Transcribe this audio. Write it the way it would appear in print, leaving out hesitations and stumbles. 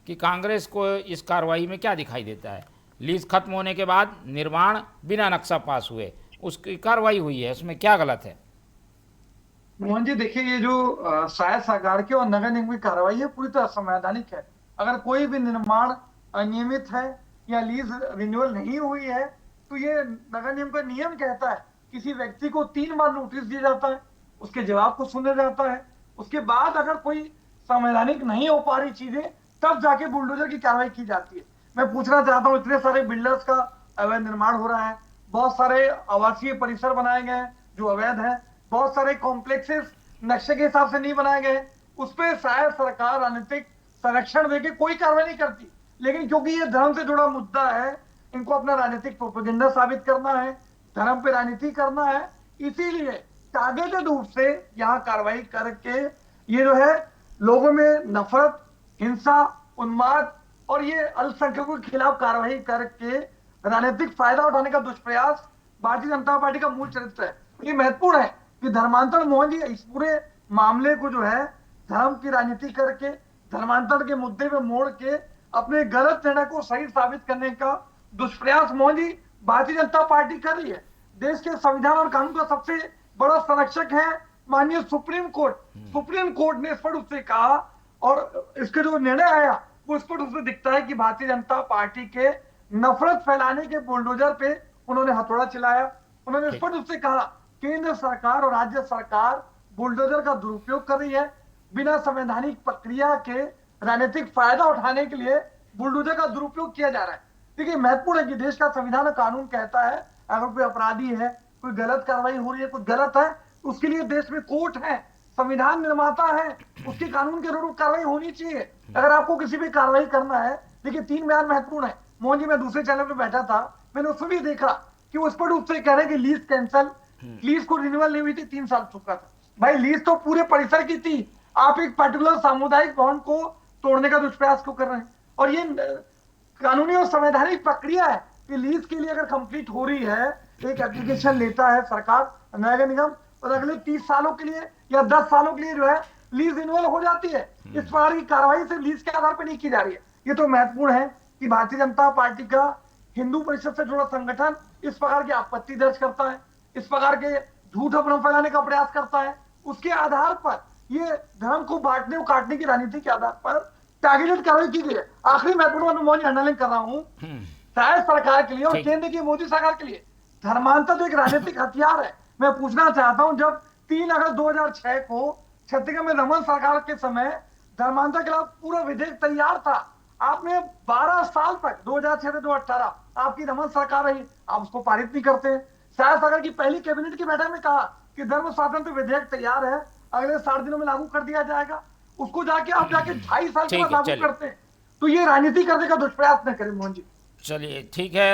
कि कांग्रेस को इस कार्रवाई में क्या दिखाई देता है? लीज खत्म होने के बाद निर्माण बिना नक्शा पास हुए उसकी कार्रवाई हुई है, उसमें क्या गलत है? मोहन जी देखिए, ये जो सहायक सरकार की और नगर निगम की कार्रवाई है पूरी तरह संवैधानिक है। अगर कोई भी निर्माण अनियमित है या लीज रिन्यूअल नहीं हुई है तो ये नगर निगम का नियम कहता है किसी व्यक्ति को 3 बार नोटिस दिया जाता है, उसके जवाब को सुना जाता है, उसके बाद अगर कोई संवैधानिक नहीं हो पा रही चीजें तब जाके बुलडोजर की कार्रवाई की जाती है। मैं पूछना चाहता हूँ, इतने सारे बिल्डर्स का अवैध निर्माण हो रहा है, बहुत सारे आवासीय परिसर बनाए गए हैं जो अवैध है, बहुत सारे कॉम्प्लेक्सेस नक्शे के हिसाब से नहीं बनाए गए, उस पर शायद सरकार राजनीतिक संरक्षण देके कोई कार्रवाई नहीं करती। लेकिन क्योंकि ये धर्म से जुड़ा मुद्दा है, इनको अपना राजनीतिक प्रोपेगेंडा साबित करना है, धर्म पे राजनीति करना है, इसीलिए टारगेटेड रूप से यहाँ कार्रवाई करके ये जो है लोगों में नफरत, हिंसा, उन्माद और ये अल्पसंख्यकों के खिलाफ कार्रवाई करके राजनीतिक फायदा उठाने का दुष्प्रयास भारतीय जनता पार्टी का मूल चरित्र है। ये महत्वपूर्ण है कि धर्मांतरण मोहन जी इस पूरे मामले को जो है धर्म की राजनीति करके धर्मांतरण के मुद्दे पे मोड़ के अपने गलत निर्णय को सही साबित करने का दुष्प्रयास मोहन जी भारतीय जनता पार्टी कर रही है। देश के संविधान और कानून का सबसे बड़ा संरक्षक है माननीय सुप्रीम कोर्ट। सुप्रीम कोर्ट ने स्पष्ट रूप से कहा और इसके जो निर्णय आया वो स्पष्ट रूप से दिखता है कि भारतीय जनता पार्टी के नफरत फैलाने के बुलडोजर पे उन्होंने हथौड़ा चलाया। उन्होंने ठीक। स्पष्ट रूप से कहा केंद्र सरकार और राज्य सरकार बुलडोजर का दुरुपयोग कर रही है, बिना संवैधानिक प्रक्रिया के राजनीतिक फायदा उठाने के लिए बुलडोजर का दुरुपयोग किया जा रहा है। देखिए महत्वपूर्ण है कि देश का संविधान और कानून कहता है अगर कोई अपराधी है, कोई गलत कार्रवाई हो रही है, कुछ गलत है, उसके लिए देश में कोर्ट है, संविधान निर्माता है, उसके कानून के अनुरूप कार्रवाई होनी चाहिए। अगर आपको किसी भी कार्रवाई करना है, देखिए 3 बयान महत्वपूर्ण है मोहन जी। मैं दूसरे चैनल पे बैठा था, मैंने उसमें भी देखा कि वो स्पष्ट रूप से कह रहे हैं कि लीज कैंसल, लीज को रिन्यूअल नहीं हुई थी, 3 साल चुका था। भाई लीज तो पूरे परिसर की थी, आप एक पर्टिकुलर सामुदायिक भवन को तोड़ने का दुष्प्रयास क्यों कर रहे हैं? और ये कानूनी और संवैधानिक प्रक्रिया है कि लीज के लिए अगर कंप्लीट हो रही है, एक एप्लीकेशन लेता है सरकार नगर निगम और अगले 30 सालों के लिए या 10 सालों के लिए जो है लीज रिन्यूअल हो जाती है। इस प्रकार की कार्रवाई सिर्फ लीज के आधार पर नहीं की जा रही है। ये तो महत्वपूर्ण है कि भारतीय जनता पार्टी का हिंदू परिषद से जुड़ा संगठन इस प्रकार की आपत्ति दर्ज करता है, इस प्रकार के झूठ भ्रम फैलाने का प्रयास करता है, उसके आधार पर ये धर्म को बांटने और काटने की राजनीति के आधार पर टारगेटेड कार्रवाई की गई है। आखिरी महत्वपूर्ण मैं अंडरलाइन कर रहा हूं, शायद सरकार के लिए और ठीक। केंद्र की मोदी सरकार के लिए धर्मांतर तो एक राजनीतिक हथियार है। मैं पूछना चाहता हूं, जब 3 अगस्त 2006 को छत्तीसगढ़ में रमन सरकार के समय धर्मांतर के खिलाफ पूरा विधेयक तैयार था, आपने 12 साल तक 2006 से 2018 आपकी रमन सरकार रही, आप उसको पारित नहीं करते। शायद सरकार की पहली कैबिनेट की बैठक में कहा कि धर्म स्वातंत्र विधेयक तैयार है, अगले 60 दिनों में लागू कर दिया जाएगा, उसको जाके आप जाके 2.5 साल के बाद ठीक है, लागू चलिए। करते हैं। तो ये राजनीति करने का दुष्प्रयास न करें मोहन जी। चलिए, ठीक है।